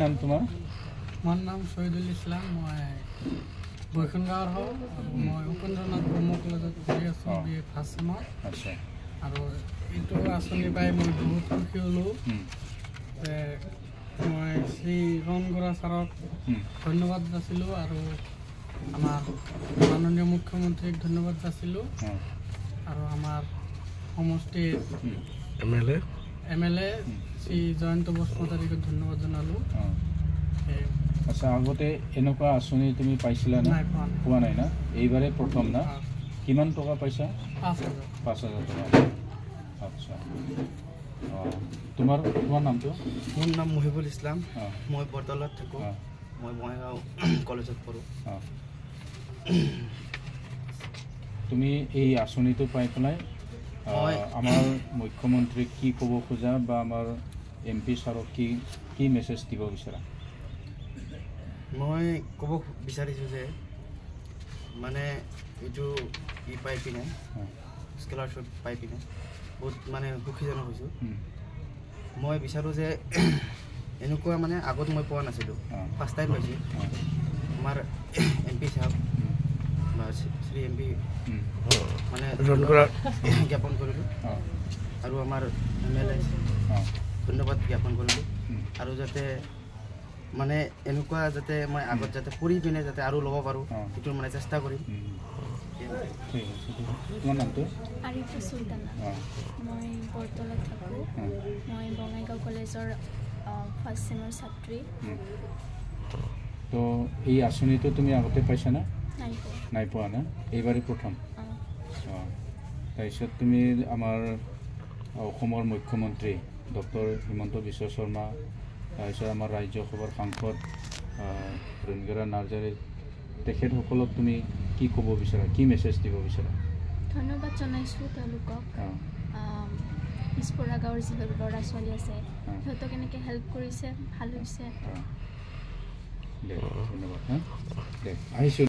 নাম তোমাৰ? মোৰ নাম শহীদুল ইছলাম। মই বৈকুণ্ঠগাঁৱৰ হয়। মই উপেন্দ্ৰনাথ ব্ৰহ্ম কলেজত পঢ়ি আছোঁ BA ফাৰ্ষ্ট চেমত। আচ্ছা। আৰু এইটো আঁচনি পাই মই বহুত সুখী হ'লোঁ যে মই শ্ৰী ৰণ গোৰা ছাৰক ধন্যবাদ যাচিলোঁ আৰু আমাৰ মাননীয় মুখ্যমন্ত্ৰীক ধন্যবাদ যাচিলোঁ আৰু আমাৰ সমষ্টিৰ MLA শ্ৰী জয়ন্ত বসুমতাৰীক ধন্যবাদ জনালোঁ। আচ্ছা, আগতে এনেকুৱা আঁচনি তুমি পাইছিলা না? পোৱা নাই না? এইবাৰে প্ৰথম না? কিমান টকা পাইছা? 5,000 টকা। আচ্ছা, তোমাৰ নামটো? মোৰ নাম মহিবুল ইছলাম। মই বৰতলাত থাকোঁ। মই বঙাইগাঁও কলেজত পঢ়োঁ। তুমি এই আঁচনিটো পাই পেলাই আমাৰ মুখ্যমন্ত্ৰীক কি ক'ব খোজা বা আমাৰ MP ছাৰক কি মেছেজ দিব বিচাৰা? মই ক'ব বিচাৰিছোঁ যে মানে এইটো পাই পিনে স্কলাৰশ্বিপ পাই পিনে বহুত মানে সুখীজনক হৈছোঁ। মই বিচাৰোঁ যে এনেকুৱা মানে আগত মই পোৱা নাছিলোঁ, ফাৰ্ষ্ট টাইম পাইছোঁ। আমাৰ MP ছাৰ বা শ্ৰী MP মানে জ্ঞাপন কৰিলোঁ আৰু আমাৰ MLA ধন্যবাদ জ্ঞাপন কৰিলোঁ আৰু যাতে মানে এনেকুৱা যাতে মই আগত যাতে পঢ়ি পিনে যাতে আৰু ল'ব পাৰোঁ সেইটো মানে চেষ্টা কৰিম। তোমাৰ নামটো? আৰিফা চুলতানা। মই বৰতলাত থাকোঁ। মই বঙাইগাঁও কলেজৰ ফাৰ্ষ্ট চেমৰ ছাত্ৰী। তো এই আঁচনিটো তুমি আগতে পাইছা না? নাই পোৱা না? এইবাৰে প্ৰথম? তাৰপিছত তুমি আমাৰ অসমৰ মুখ্যমন্ত্ৰী ডক্টৰ হিমন্ত বিশ্ব শৰ্মা, তাৰপিছত আমাৰ ৰাজ্যসভাৰ সাংসদ ৰণগৰা নাৰ্জাৰী, তেখেতসকলক তুমি কি ক'ব বিচাৰা, কি মেছেজ দিব বিচাৰা? ধন্যবাদ জনাইছোঁ তেওঁলোকক। পিছপৰা গাঁৱৰ যিবোৰ ল'ৰা ছোৱালী আছে সিহঁতক এনেকৈ হেল্প কৰিছে, ভাল হৈছে। দে ধন্যবাদ। দে আহিছোঁ।